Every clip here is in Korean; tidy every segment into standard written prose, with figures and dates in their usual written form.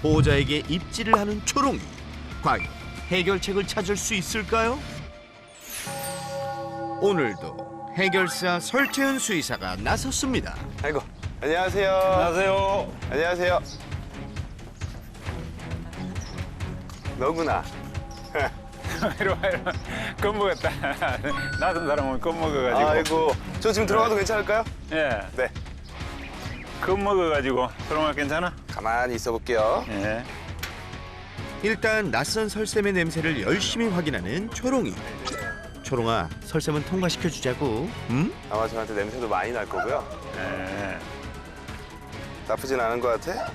보호자에게 입질을 하는 초롱이. 과연 해결책을 찾을 수 있을까요? 오늘도 해결사 설채은 수의사가 나섰습니다. 아이고, 안녕하세요. 안녕하세요. 안녕하세요. 너구나. 이리 와. 겁먹었다. 낯선 사람은 겁먹어가지고. 아이고, 저 지금 들어가도 괜찮을까요? 예. 네. 겁먹어가지고. 들어가 괜찮아? 가만히 있어 볼게요. 예. 일단 낯선 설쌤의 냄새를 열심히 확인하는 초롱이. 초롱아, 설쌤은 통과시켜 주자고. 응? 아마 저한테 냄새도 많이 날 거고요. 예. 나쁘진 않은 것 같아?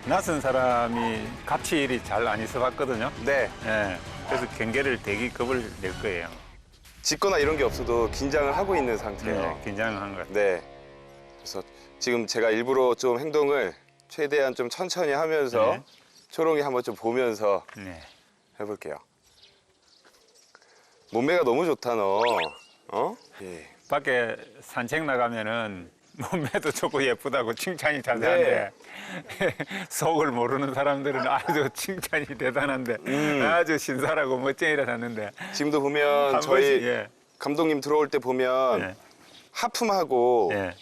낯선 사람이 같이 일이 잘 안 있어봤거든요. 네. 예. 그래서 경계를 대기 겁을 낼 거예요. 짖거나 이런 게 없어도 긴장을 하고 있는 상태예요. 네, 긴장을 한 것 같아요. 네. 그래서 지금 제가 일부러 좀 행동을 최대한 좀 천천히 하면서 네. 초롱이 한번 좀 보면서 네. 해볼게요. 몸매가 너무 좋다, 너. 어? 예. 밖에 산책 나가면은 몸매도 좋고 예쁘다고 칭찬이 자세한데 속을 모르는 사람들은 아주 칭찬이 대단한데 아주 신사라고 멋쟁이라 하는데 지금도 보면 한 저희 번씩, 예. 감독님 들어올 때 보면 예. 하품하고 예.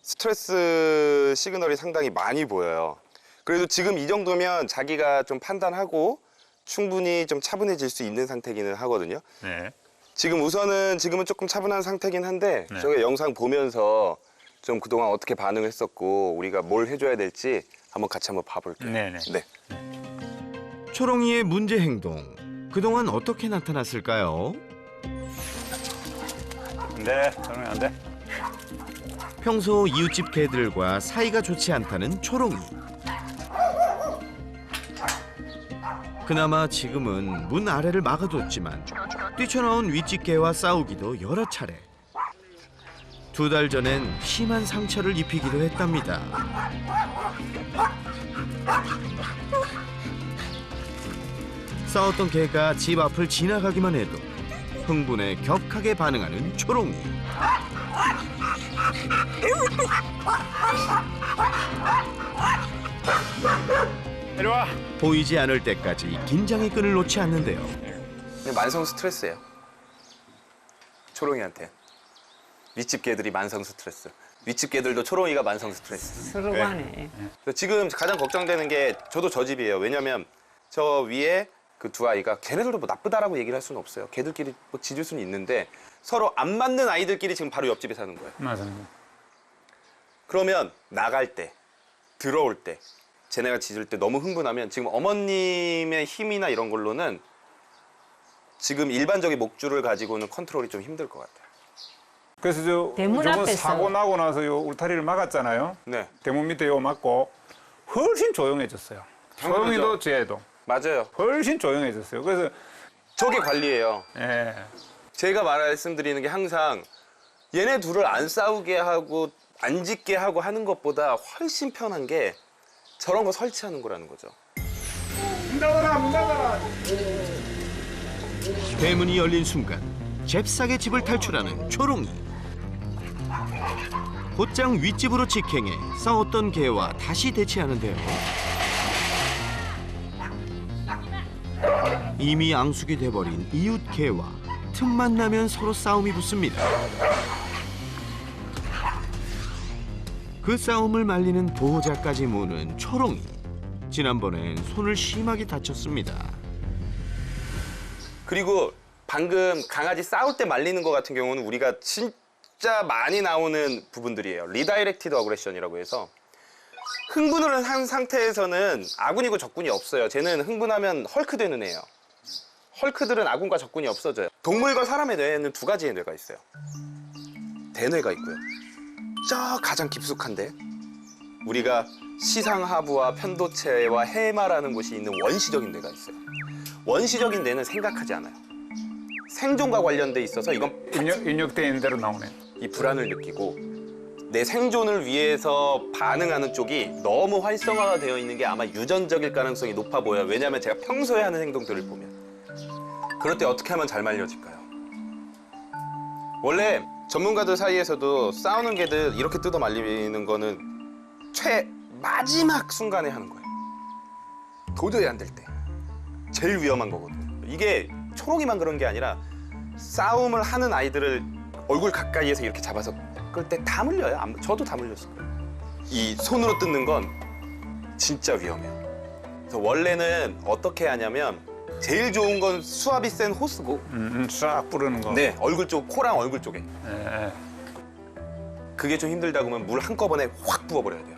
스트레스 시그널이 상당히 많이 보여요. 그래도 지금 이 정도면 자기가 좀 판단하고 충분히 좀 차분해질 수 있는 상태기는 하거든요. 네. 지금은 조금 차분한 상태긴 한데 네. 저희 영상 보면서 좀 그동안 어떻게 반응했었고 우리가 뭘 해줘야 될지 같이 한번 봐볼게요. 네네. 네. 초롱이의 문제 행동. 그동안 어떻게 나타났을까요? 네, 저는 안 돼. 평소 이웃집 개들과 사이가 좋지 않다는 초롱이. 그나마 지금은 문 아래를 막아뒀지만 뛰쳐나온 윗집 개와 싸우기도 여러 차례. 2달 전엔 심한 상처를 입히기도 했답니다. 싸웠던 개가 집 앞을 지나가기만 해도 흥분에 격하게 반응하는 초롱이. 이리 와. 보이지 않을 때까지 긴장의 끈을 놓지 않는데요. 그냥 만성 스트레스예요. 초롱이한테. 윗집 개들이 만성 스트레스. 윗집 개들도 초롱이가 만성 스트레스. 서로 하네. 지금 가장 걱정되는 게 저도 저 집이에요. 왜냐면 저 위에 그 두 아이가 걔네들도 뭐 나쁘다라고 얘기를 할 수는 없어요. 걔들끼리 뭐 짖을 수는 있는데 서로 안 맞는 아이들끼리 지금 바로 옆집에 사는 거예요. 맞습니다. 그러면 나갈 때, 들어올 때, 쟤네가 짖을 때 너무 흥분하면 지금 어머님의 힘이나 이런 걸로는 지금 일반적인 목줄을 가지고는 컨트롤이 좀 힘들 것 같아요. 그래서 대문 저번 앞에서. 사고 나고 나서 요 울타리를 막았잖아요. 네, 대문 밑에 요 막고 훨씬 조용해졌어요. 초롱이도 쟤도 맞아요. 훨씬 조용해졌어요. 그래서 저게 관리예요. 예. 제가 말씀드리는 게 항상 얘네 둘을 안 싸우게 하고 안 짖게 하고 하는 것보다 훨씬 편한 게 저런 거 설치하는 거라는 거죠. 문 닫아라, 문 닫아라. 대문이 열린 순간 잽싸게 집을 탈출하는 초롱이. 곧장 윗집으로 직행해 싸웠던 개와 다시 대치하는데요. 이미 앙숙이 돼버린 이웃 개와 틈만 나면 서로 싸움이 붙습니다. 그 싸움을 말리는 보호자까지 모는 초롱이. 지난번엔 손을 심하게 다쳤습니다. 그리고 방금 강아지 싸울 때 말리는 거 같은 경우는 우리가 진짜 많이 나오는 부분들이에요. 리다이렉티드 어그레션이라고 해서 흥분을 한 상태에서는 아군이고 적군이 없어요. 쟤는 흥분하면 헐크 되는 애예요. 헐크들은 아군과 적군이 없어져요. 동물과 사람의 뇌에는 두 가지의 뇌가 있어요. 대뇌가 있고요. 저 가장 깊숙한데 우리가 시상하부와 편도체와 해마라는 곳이 있는 원시적인 뇌가 있어요. 원시적인 뇌는 생각하지 않아요. 생존과 관련돼 있어서 이건 인육돼 있는 대로 나오네. 이 불안을 느끼고 내 생존을 위해서 반응하는 쪽이 너무 활성화가 되어 있는 게 아마 유전적일 가능성이 높아 보여요. 왜냐하면 제가 평소에 하는 행동들을 보면. 그럴 때 어떻게 하면 잘 말려질까요? 원래 전문가들 사이에서도 싸우는 개들 이렇게 뜯어 말리는 거는 마지막 순간에 하는 거예요. 도저히 안 될 때. 제일 위험한 거거든요. 이게 초롱이만 그런 게 아니라 싸움을 하는 아이들을 얼굴 가까이에서 이렇게 잡아서 끌 때 다 물려요. 저도 다 물렸어요. 이 손으로 뜯는 건 진짜 위험해요. 그래서 원래는 어떻게 하냐면 제일 좋은 건 수압이 센 호스고 싹 뿌리는 거. 네, 얼굴 쪽, 코랑 얼굴 쪽에. 예. 그게 좀 힘들다 그러면 물 한꺼번에 확 부어버려야 돼요.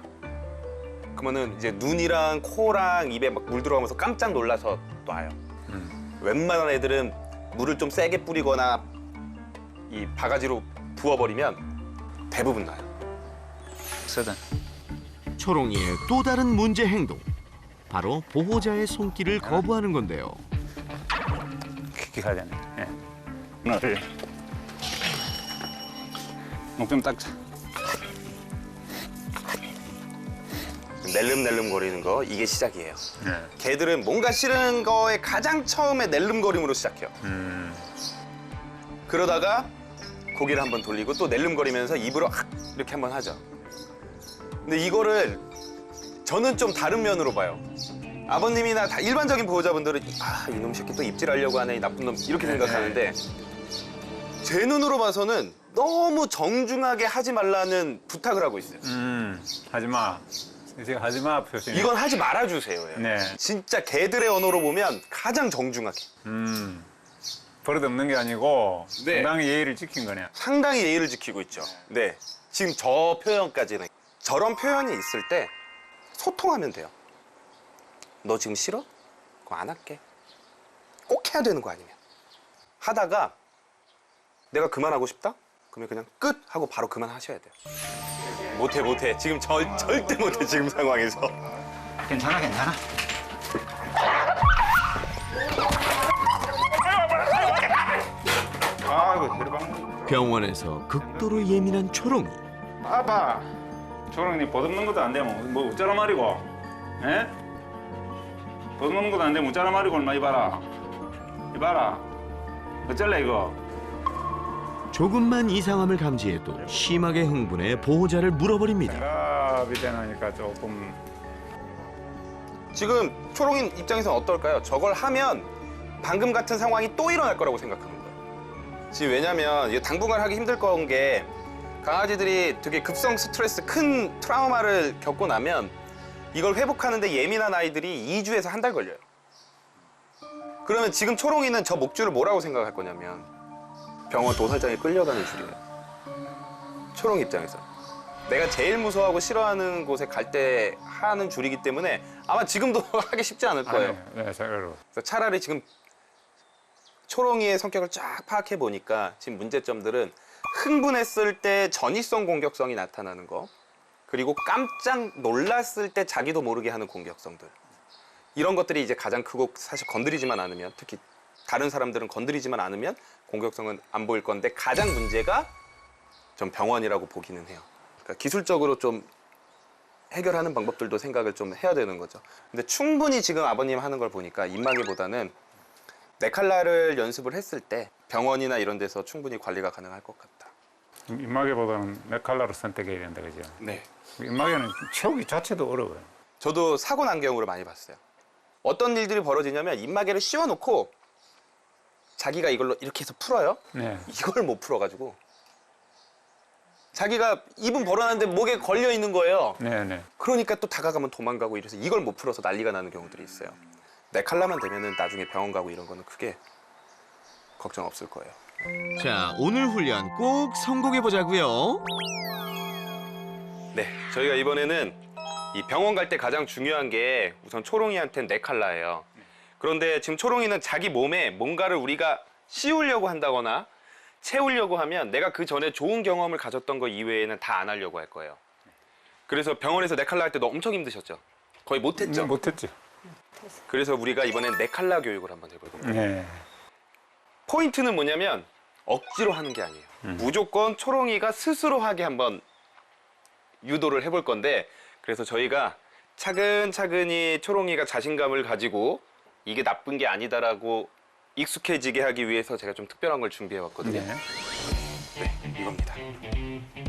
그러면은 이제 눈이랑 코랑 입에 막 물 들어가면서 깜짝 놀라서 놔요. 웬만한 애들은 물을 좀 세게 뿌리거나 이 바가지로 부어버리면 대부분 나요. 쓰든. 초롱이의 또 다른 문제 행동. 바로 보호자의 손길을 거부하는 건데요. 깊게 가야 되네. 예. 오늘 목좀 닦자. 낼름낼름 거리는 거 이게 시작이에요. 예. 개들은 뭔가 싫은 거에 가장 처음에 낼름거림으로 시작해요. 그러다가 고개를 한번 돌리고 또 낼름거리면서 입으로 확 이렇게 한번 하죠. 근데 이거를 저는 좀 다른 면으로 봐요. 아버님이나 다 일반적인 보호자분들은 아, 이놈 새끼 또 입질하려고 하네, 이 나쁜 놈 이렇게 생각하는데 제 눈으로 봐서는 너무 정중하게 하지 말라는 부탁을 하고 있어요. 하지 마. 이제 하지 마 표시. 이건 하지 말아주세요. 네. 진짜 개들의 언어로 보면 가장 정중하게. 버릇없는 게 아니고 네. 상당히 예의를 지킨 거네. 상당히 예의를 지키고 있죠. 네. 지금 저 표현까지는. 저런 표현이 있을 때 소통하면 돼요. 너 지금 싫어? 그럼 안 할게. 꼭 해야 되는 거 아니면. 하다가 내가 그만하고 싶다? 그러면 그냥 끝! 하고 바로 그만하셔야 돼요. 못해. 지금 절대 못해, 지금 상황에서. 괜찮아. 아이고, 대박. 병원에서 극도로 예민한 초롱이. 아빠, 초롱님 버릇는 것도 안 되면 뭐 어쩌라 말이고, 에? 버릇는 것도 안 되면 어쩌라 말이고 얼마 이봐라. 어쩔래 이거? 조금만 이상함을 감지해도 심하게 흥분해 보호자를 물어버립니다. 아, 비대나니까 조금. 지금 초롱이 입장에서는 어떨까요? 저걸 하면 방금 같은 상황이 또 일어날 거라고 생각하는 거예요. 지금 왜냐면 이게 당분간 하기 힘들 건 게 강아지들이 되게 급성 스트레스, 큰 트라우마를 겪고 나면 이걸 회복하는데 예민한 아이들이 2주에서 한 달 걸려요. 그러면 지금 초롱이는 저 목줄을 뭐라고 생각할 거냐면 병원 도살장에 끌려가는 줄이에요. 초롱 입장에서. 내가 제일 무서워하고 싫어하는 곳에 갈 때 하는 줄이기 때문에 아마 지금도 하기 쉽지 않을 거예요. 네, 자료로. 그래서 차라리 지금 초롱이의 성격을 쫙 파악해 보니까 지금 문제점들은 흥분했을 때 전이성 공격성이 나타나는 거, 그리고 깜짝 놀랐을 때 자기도 모르게 하는 공격성들, 이런 것들이 이제 가장 크고, 사실 건드리지만 않으면, 특히 다른 사람들은 건드리지만 않으면 공격성은 안 보일 건데 가장 문제가 전 병원이라고 보기는 해요. 그러니까 기술적으로 좀 해결하는 방법들도 생각을 좀 해야 되는 거죠. 근데 충분히 지금 아버님 하는 걸 보니까 입마개보다는 네칼라를 연습을 했을 때 병원이나 이런 데서 충분히 관리가 가능할 것 같다. 입마개보다는 네칼라로 선택해야 된다, 그죠? 네. 입마개는 채우기 자체도 어려워요. 저도 사고 난 경우를 많이 봤어요. 어떤 일들이 벌어지냐면 입마개를 씌워놓고 자기가 이걸로 이렇게 해서 풀어요. 네. 이걸 못 풀어가지고 자기가 입은 벌어놨는데 목에 걸려 있는 거예요. 네. 그러니까 또 다가가면 도망가고 이래서 이걸 못 풀어서 난리가 나는 경우들이 있어요. 네칼라만 되면은 나중에 병원 가고 이런 거는 크게 걱정 없을 거예요. 자, 오늘 훈련 꼭 성공해 보자고요. 네, 저희가 이번에는 이 병원 갈 때 가장 중요한 게 우선 초롱이한테는 네칼라예요. 그런데 지금 초롱이는 자기 몸에 뭔가를 우리가 씌우려고 한다거나 채우려고 하면 내가 그 전에 좋은 경험을 가졌던 거 이외에는 다 안 하려고 할 거예요. 그래서 병원에서 네칼라 할 때도 엄청 힘드셨죠? 거의 못했죠? 못했죠. 그래서 우리가 이번엔 네칼라 교육을 한번 해볼 겁니다. 네. 포인트는 뭐냐면 억지로 하는 게 아니에요. 무조건 초롱이가 스스로 하게 한번 유도를 해볼 건데, 그래서 저희가 차근차근히 초롱이가 자신감을 가지고 이게 나쁜 게 아니다라고 익숙해지게 하기 위해서 제가 좀 특별한 걸 준비해 왔거든요. 네, 이겁니다.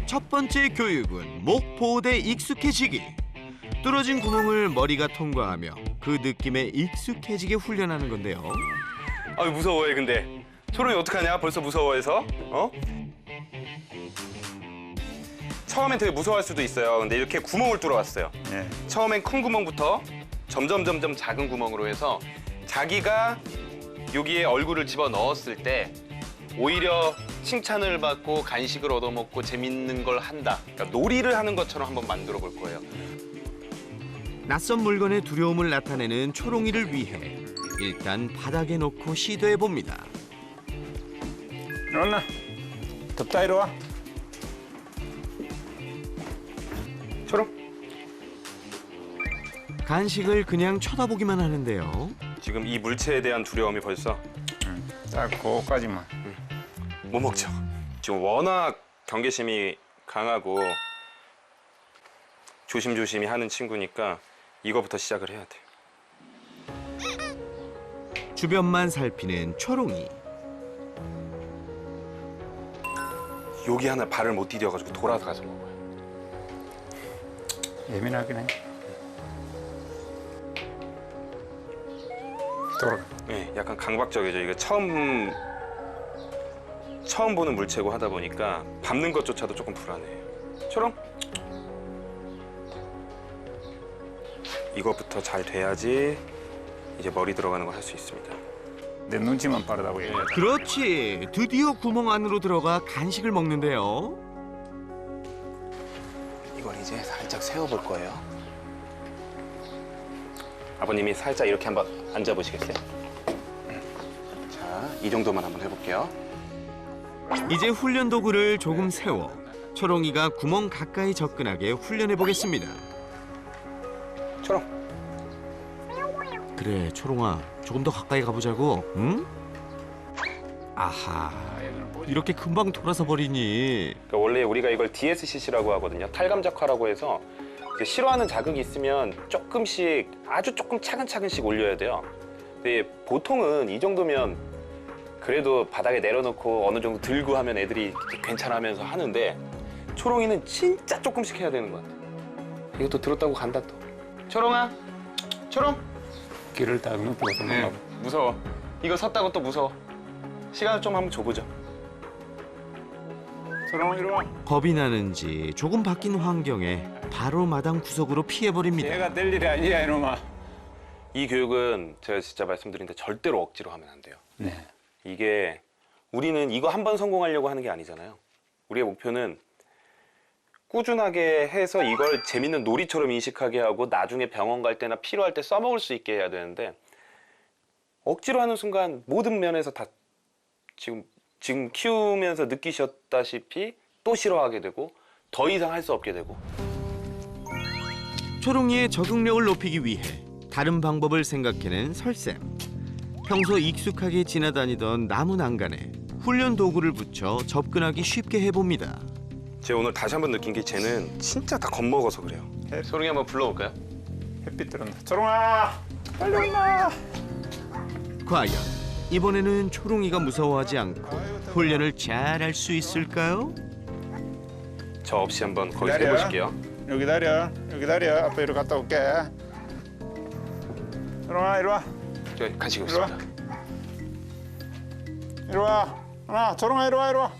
첫 번째 교육은 목 보호대 익숙해지기. 뚫어진 구멍을 머리가 통과하며 그 느낌에 익숙해지게 훈련하는 건데요. 아유 무서워해 근데. 초롱이 어떡하냐? 벌써 무서워해서? 어? 처음엔 되게 무서워할 수도 있어요. 근데 이렇게 구멍을 뚫어왔어요. 예. 처음엔 큰 구멍부터 점점 작은 구멍으로 해서 자기가 여기에 얼굴을 집어 넣었을 때 오히려 칭찬을 받고 간식을 얻어먹고 재밌는 걸 한다. 그러니까 놀이를 하는 것처럼 한번 만들어 볼 거예요. 낯선 물건의 두려움을 나타내는 초롱이를 위해 일단 바닥에 놓고 시도해 봅니다. 일어나. 덥다 이리 와. 초롱. 간식을 그냥 쳐다보기만 하는데요. 지금 이 물체에 대한 두려움이 벌써 딱 그거까지만. 못 먹죠. 지금 워낙 경계심이 강하고 조심조심히 하는 친구니까 이거부터 시작을 해야 돼. 주변만 살피는 초롱이. 여기 하나 발을 못 디뎌가지고 돌아가서 먹어요. 예민하긴 해. 돌아가. 네, 약간 강박적이죠. 이거 처음 보는 물체고 하다 보니까 밟는 것조차도 조금 불안해요. 초롱. 이거부터 잘 돼야지 이제 머리 들어가는 걸 할 수 있습니다. 내 눈치만 빠르다고 얘기해. 그렇지. 드디어 구멍 안으로 들어가 간식을 먹는데요. 이걸 이제 살짝 세워볼 거예요. 아버님이 살짝 이렇게 한번 앉아보시겠어요? 자, 이 정도만 한번 해볼게요. 이제 훈련 도구를 조금 세워 초롱이가 구멍 가까이 접근하게 훈련해 보겠습니다. 초롱. 그래, 초롱아. 조금 더 가까이 가보자고. 응? 아하. 이렇게 금방 돌아서 버리니. 그러니까 원래 우리가 이걸 DSCC라고 하거든요. 탈감작화라고 해서 이제 싫어하는 자극이 있으면 조금씩 아주 조금 차근차근씩 올려야 돼요. 근데 보통은 이 정도면 그래도 바닥에 내려놓고 어느 정도 들고 하면 애들이 괜찮아하면서 하는데 초롱이는 진짜 조금씩 해야 되는 것 같아요. 이것도 들었다고 간다 또. 초롱아, 초롱. 길을 딱 눕히고 도망가. 무서워. 이거 섰다고 또 무서워. 시간을 좀 한번 줘보죠. 초롱아 이리 와. 겁이 나는지 조금 바뀐 환경에 바로 마당 구석으로 피해버립니다. 얘가 될 일이 아니야 이놈아. 이 교육은 제가 진짜 말씀드리는데 절대로 억지로 하면 안 돼요. 네. 이게 우리는 이거 한 번 성공하려고 하는 게 아니잖아요. 우리의 목표는 꾸준하게 해서 이걸 재밌는 놀이처럼 인식하게 하고 나중에 병원 갈 때나 필요할 때 써먹을 수 있게 해야 되는데 억지로 하는 순간 모든 면에서 다 지금 키우면서 느끼셨다시피 또 싫어하게 되고 더 이상 할 수 없게 되고. 초롱이의 적응력을 높이기 위해 다른 방법을 생각해낸 설쌤. 평소 익숙하게 지나다니던 나무 난간에 훈련 도구를 붙여 접근하기 쉽게 해봅니다. 제가 오늘 다시 한번 느낀 게 쟤는 진짜 다 겁먹어서 그래요. 소롱이 한번 불러볼까요? 햇빛 들어온다. 초롱아 빨리 온나. 과연 이번에는 초롱이가 무서워하지 않고 훈련을 잘 할 수 있을까요? 저 없이 한번 거기서 기다려. 해보실게요. 여기 다려. 여기 다려. 아빠 이리 갔다 올게. 초롱아 이리 와. 저 간식이 이리 와. 없습니다. 이리 와. 하나 초롱아 이리 와 이리 와.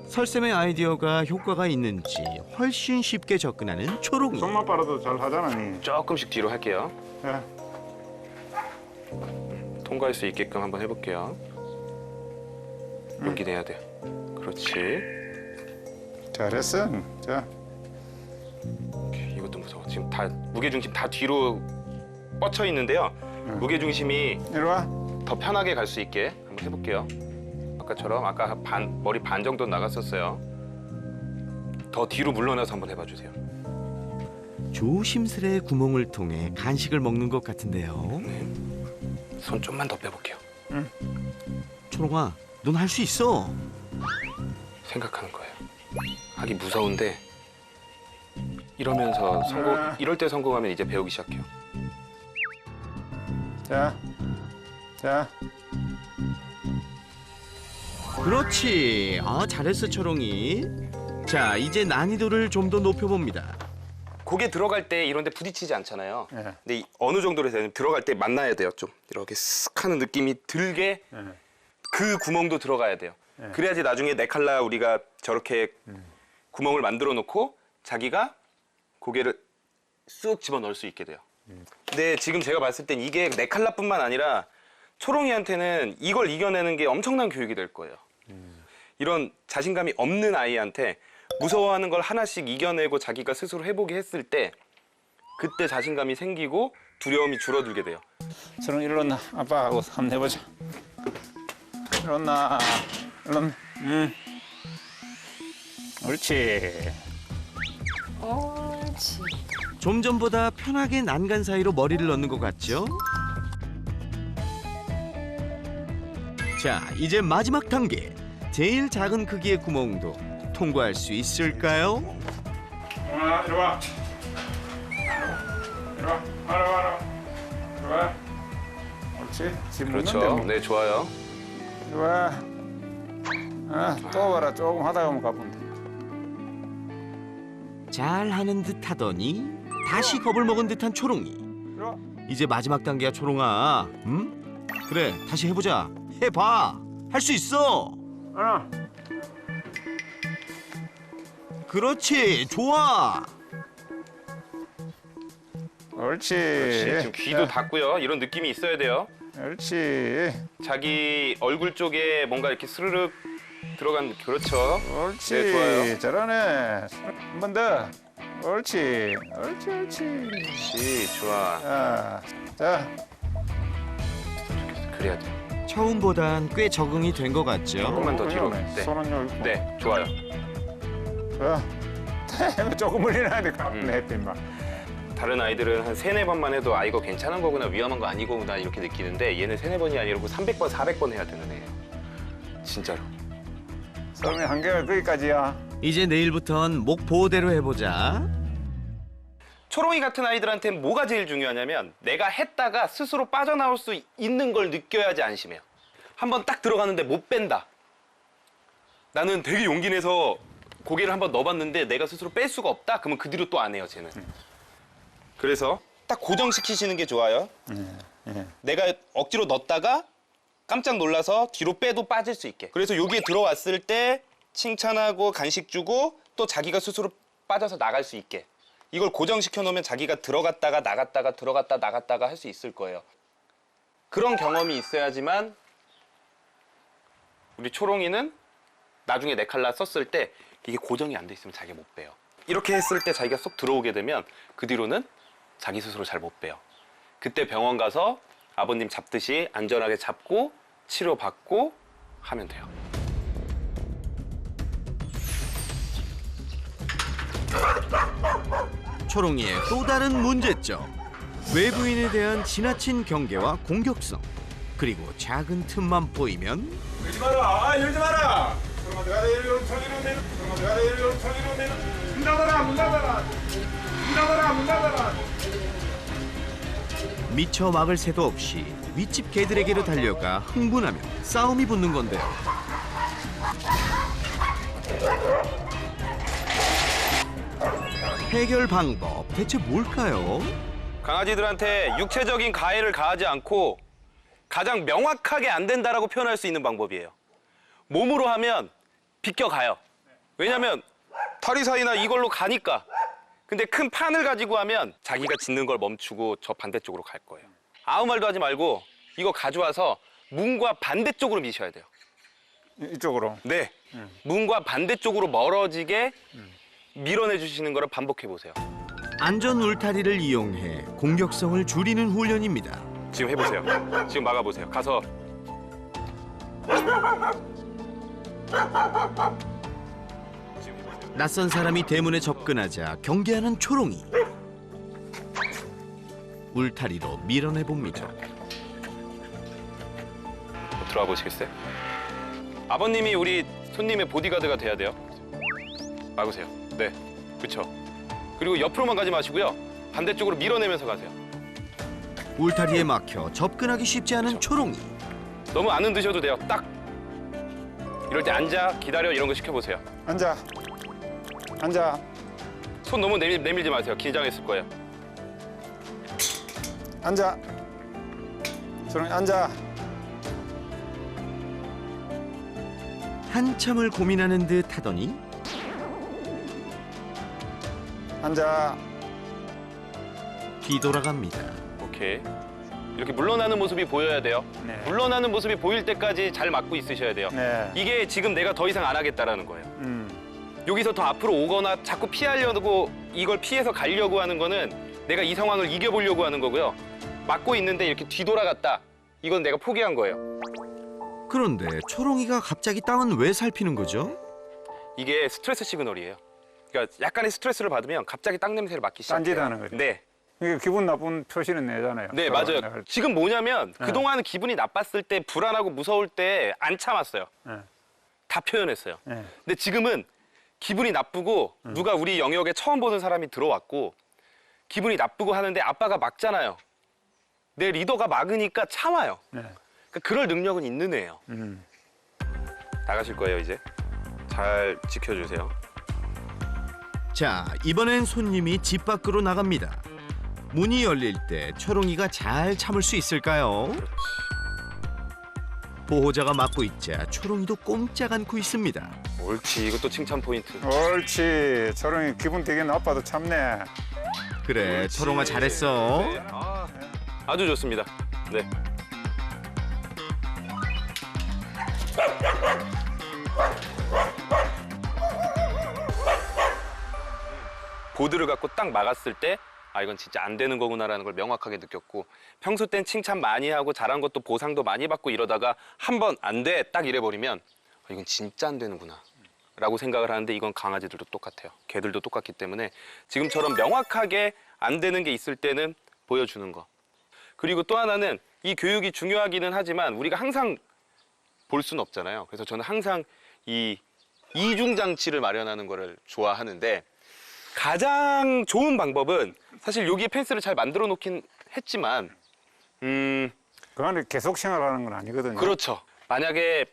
설쌤의 아이디어가 효과가 있는지 훨씬 쉽게 접근하는 초롱이. 손만 빨아도 잘 하잖아 니. 조금씩 뒤로 할게요. 야. 통과할 수 있게끔 한번 해볼게요. 용기 내야 돼요. 그렇지. 잘했어. 자. 이것도 무서워. 지금 다 무게중심 다 뒤로 뻗쳐 있는데요. 무게중심이 이리 와. 더 편하게 갈 수 있게 한번 해볼게요. 아까처럼 아까 머리 반 정도 나갔었어요. 더 뒤로 물러나서 한번 해봐주세요. 조심스레 구멍을 통해 간식을 먹는 것 같은데요. 손 좀만 더 빼볼게요. 초롱아, 넌 할 수 있어. 생각하는 거예요. 하기 무서운데 이러면서 이럴 때 성공하면 이제 배우기 시작해요. 자. 자. 그렇지. 잘했어, 초롱이. 자, 이제 난이도를 좀 더 높여봅니다. 고개 들어갈 때 이런 데 부딪히지 않잖아요. 예. 근데 어느 정도로 되면 들어갈 때 만나야 돼요. 좀 이렇게 쓱 하는 느낌이 들게 예. 그 구멍도 들어가야 돼요. 그래야지 나중에 네 칼라 우리가 저렇게 구멍을 만들어 놓고 자기가 고개를 쑥 집어넣을 수 있게 돼요. 근데 지금 제가 봤을 땐 이게 네 칼라뿐만 아니라 초롱이한테는 이걸 이겨내는 게 엄청난 교육이 될 거예요. 이런 자신감이 없는 아이한테 무서워하는 걸 하나씩 이겨내고 자기가 스스로 해보게 했을 때 그때 자신감이 생기고 두려움이 줄어들게 돼요. 저런 일어나. 아빠하고 한번 해보자. 일어나. 일어나. 옳지. 옳지. 좀 전보다 편하게 난간 사이로 머리를 넣는 것 같죠? 자, 이제 마지막 단계. 제일 작은 크기의 구멍도 통과할 수 있을까요? 이리 와. 이리 와. 와라. 이리 와. 옳지. 지금 그렇죠. 먹는데 네, 좋아요. 이리 와. 또 봐라. 조금 하다가 하면 가본데. 잘하는 듯 하더니 다시 겁을 먹은 듯한 초롱이. 이리 와. 이제 마지막 단계야, 초롱아. 그래, 다시 해보자. 해봐. 할 수 있어. 하나. 그렇지, 좋아. 옳지. 지금 귀도 닫고요. 이런 느낌이 있어야 돼요. 옳지. 자기 얼굴 쪽에 뭔가 이렇게 스르륵 들어간 그렇죠. 옳지. 네, 좋아요. 잘하네. 한 번 더. 옳지. 옳지. 좋아. 자. 그래야 돼. 처음보단 꽤 적응이 된 것 같죠? 조금만 더 뒤로. 네. 손은 여기. 네, 좋아요. 조금 물리나 돼. 햇빛 막. 다른 아이들은 한 3-4번만 해도 아 이거 괜찮은 거구나 위험한 거 아니구나 이렇게 느끼는데 얘는 3-4번이 아니라 300번, 400번 해야 되는 애예요. 진짜로. 처음에 한계가 거기까지야. 이제 내일부턴 목 보호대로 해보자. 초롱이 같은 아이들한테는 뭐가 제일 중요하냐면 내가 했다가 스스로 빠져나올 수 있는 걸 느껴야지 안심해요. 한번 딱 들어가는데 못 뺀다. 나는 되게 용기 내서 고개를 한번 넣어봤는데 내가 스스로 뺄 수가 없다? 그러면 그 뒤로 또 안 해요, 쟤는. 그래서 딱 고정시키시는 게 좋아요. 내가 억지로 넣었다가 깜짝 놀라서 뒤로 빼도 빠질 수 있게. 그래서 여기에 들어왔을 때 칭찬하고 간식 주고 또 자기가 스스로 빠져서 나갈 수 있게. 이걸 고정시켜 놓으면 자기가 들어갔다가 나갔다가 들어갔다 나갔다가 할 수 있을 거예요. 그런 경험이 있어야지만 우리 초롱이는 나중에 네 칼라 썼을 때 이게 고정이 안 돼 있으면 자기가 못 빼요. 이렇게 했을 때 자기가 쏙 들어오게 되면 그 뒤로는 자기 스스로 잘 못 빼요. 그때 병원 가서 아버님 잡듯이 안전하게 잡고 치료받고 하면 돼요. 초롱이의 또 다른 문제점. 외부인에 대한 지나친 경계와 공격성. 그리고 작은 틈만 보이면 열지 마라. 열지 마라. 들어가자. 이리로 저리로 내려. 들어가자. 이리로 저리로 내려. 문 닫아라. 문 닫아라. 문 닫아라. 문 닫아라. 미처 막을 새도 없이 윗집 개들에게로 달려가 흥분하며 싸움이 붙는 건데요. 해결 방법 대체 뭘까요? 강아지들한테 육체적인 가해를 가하지 않고 가장 명확하게 안 된다라고 표현할 수 있는 방법이에요. 몸으로 하면 비껴가요. 왜냐면 털이 사이나 이걸로 가니까. 근데 큰 판을 가지고 하면 자기가 짖는 걸 멈추고 저 반대쪽으로 갈 거예요. 아무 말도 하지 말고 이거 가져와서 문과 반대쪽으로 미셔야 돼요. 이쪽으로. 네. 문과 반대쪽으로 멀어지게 밀어내 주시는 거를 반복해 보세요. 안전 울타리를 이용해 공격성을 줄이는 훈련입니다. 지금 해보세요. 지금 막아보세요. 가서 지금 해보세요. 낯선 사람이 대문에 접근하자 경계하는 초롱이. 울타리로 밀어내봅니다. 들어와 보시겠어요? 아버님이 우리 손님의 보디가드가 돼야 돼요. 막으세요. 네, 그렇죠. 그리고 옆으로만 가지 마시고요. 반대쪽으로 밀어내면서 가세요. 울타리에 막혀 접근하기 쉽지 않은 초롱이. 너무 안 흔드셔도 돼요. 딱 이럴 때 앉아, 기다려 이런 거 시켜보세요. 앉아. 앉아. 손 너무 내밀지 마세요. 긴장했을 거예요. 앉아. 초롱이 앉아. 한참을 고민하는 듯 하더니 앉아. 뒤돌아갑니다. 오케이. 이렇게 물러나는 모습이 보여야 돼요. 네. 물러나는 모습이 보일 때까지 잘 막고 있으셔야 돼요. 네. 이게 지금 내가 더 이상 안 하겠다라는 거예요. 여기서 더 앞으로 오거나 자꾸 피하려고 이걸 피해서 가려고 하는 거는 내가 이 상황을 이겨보려고 하는 거고요. 막고 있는데 이렇게 뒤돌아갔다. 이건 내가 포기한 거예요. 그런데 초롱이가 갑자기 땅은 왜 살피는 거죠? 이게 스트레스 시그널이에요. 그러니까 약간의 스트레스를 받으면 갑자기 땅 냄새를 맡기 시작해요. 딴짓하는 거죠. 네. 이게 기분 나쁜 표시는 내잖아요. 네, 맞아요. 지금 뭐냐면 그동안 기분이 나빴을 때, 불안하고 무서울 때 안 참았어요. 네. 다 표현했어요. 네. 근데 지금은 기분이 나쁘고 누가 우리 영역에 처음 보는 사람이 들어왔고 기분이 나쁘고 하는데 아빠가 막잖아요. 내 리더가 막으니까 참아요. 네. 그러니까 그럴 능력은 있는 애예요. 나가실 거예요, 이제. 잘 지켜주세요. 자, 이번엔 손님이 집 밖으로 나갑니다. 문이 열릴 때 초롱이가 잘 참을 수 있을까요? 보호자가 막고 있자 초롱이도 꼼짝 않고 있습니다. 옳지, 이것도 칭찬 포인트. 옳지. 초롱이 기분 되게 나빠도 참네. 그래, 옳지. 초롱아 잘했어. 네, 아주 좋습니다. 네. 보드를 갖고 딱 막았을 때 아, 이건 진짜 안 되는 거구나라는 걸 명확하게 느꼈고 평소 땐 칭찬 많이 하고 잘한 것도 보상도 많이 받고 이러다가 한 번 안 돼 딱 이래버리면 아, 이건 진짜 안 되는구나 라고 생각을 하는데 이건 강아지들도 똑같아요. 개들도 똑같기 때문에 지금처럼 명확하게 안 되는 게 있을 때는 보여주는 거. 그리고 또 하나는 이 교육이 중요하기는 하지만 우리가 항상 볼 수는 없잖아요. 그래서 저는 항상 이 이중장치를 마련하는 거를 좋아하는데 가장 좋은 방법은 사실 여기에 펜스를 잘 만들어 놓긴 했지만 그 안에 계속 생활하는 건 아니거든요. 그렇죠. 만약에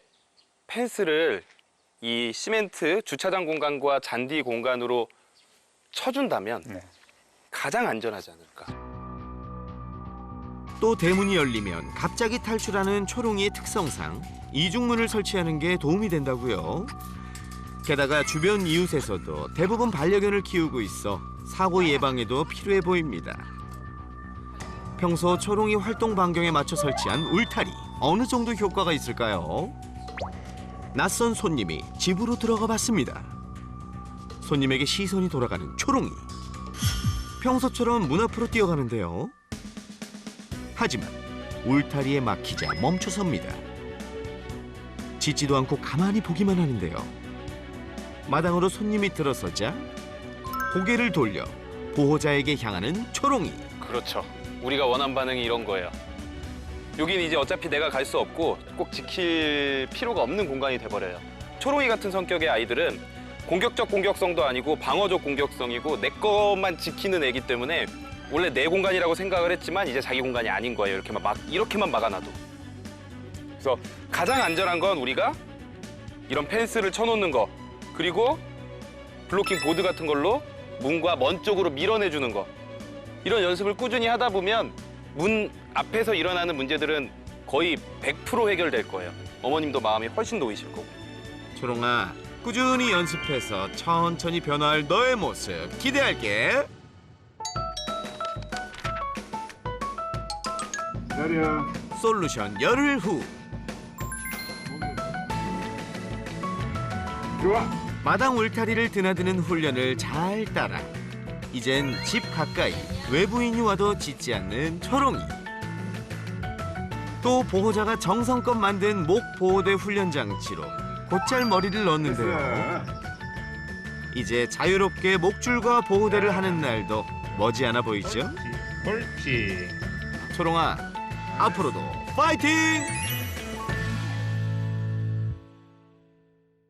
펜스를 이 시멘트 주차장 공간과 잔디 공간으로 쳐준다면 네. 가장 안전하지 않을까. 또 대문이 열리면 갑자기 탈출하는 초롱이의 특성상 이중문을 설치하는 게 도움이 된다고요. 게다가 주변 이웃에서도 대부분 반려견을 키우고 있어 사고 예방에도 필요해 보입니다. 평소 초롱이 활동 반경에 맞춰 설치한 울타리 어느 정도 효과가 있을까요? 낯선 손님이 집으로 들어가 봤습니다. 손님에게 시선이 돌아가는 초롱이. 평소처럼 문 앞으로 뛰어가는데요. 하지만 울타리에 막히자 멈춰섭니다. 짖지도 않고 가만히 보기만 하는데요. 마당으로 손님이 들어서자 고개를 돌려 보호자에게 향하는 초롱이. 그렇죠. 우리가 원한 반응이 이런 거예요. 여기는 이제 어차피 내가 갈 수 없고 꼭 지킬 필요가 없는 공간이 돼버려요. 초롱이 같은 성격의 아이들은 공격적 공격성도 아니고 방어적 공격성이고 내 것만 지키는 애기 때문에 원래 내 공간이라고 생각을 했지만 이제 자기 공간이 아닌 거예요. 이렇게만 막아놔도. 그래서 가장 안전한 건 우리가 이런 펜스를 쳐놓는 거 그리고 블로킹 보드 같은 걸로 문과 먼 쪽으로 밀어내주는 거. 이런 연습을 꾸준히 하다 보면 문 앞에서 일어나는 문제들은 거의 100% 해결될 거예요. 어머님도 마음이 훨씬 놓이실 거고. 초롱아, 꾸준히 연습해서 천천히 변화할 너의 모습 기대할게. 내려. 솔루션 열흘 후. 좋아. 마당 울타리를 드나드는 훈련을 잘 따라 이젠 집 가까이 외부인이 와도 짖지 않는 초롱이. 또 보호자가 정성껏 만든 목 보호대 훈련 장치로 곧잘 머리를 넣는데요. 이제 자유롭게 목줄과 보호대를 하는 날도 머지않아 보이죠? 옳지. 초롱아, 앞으로도 파이팅!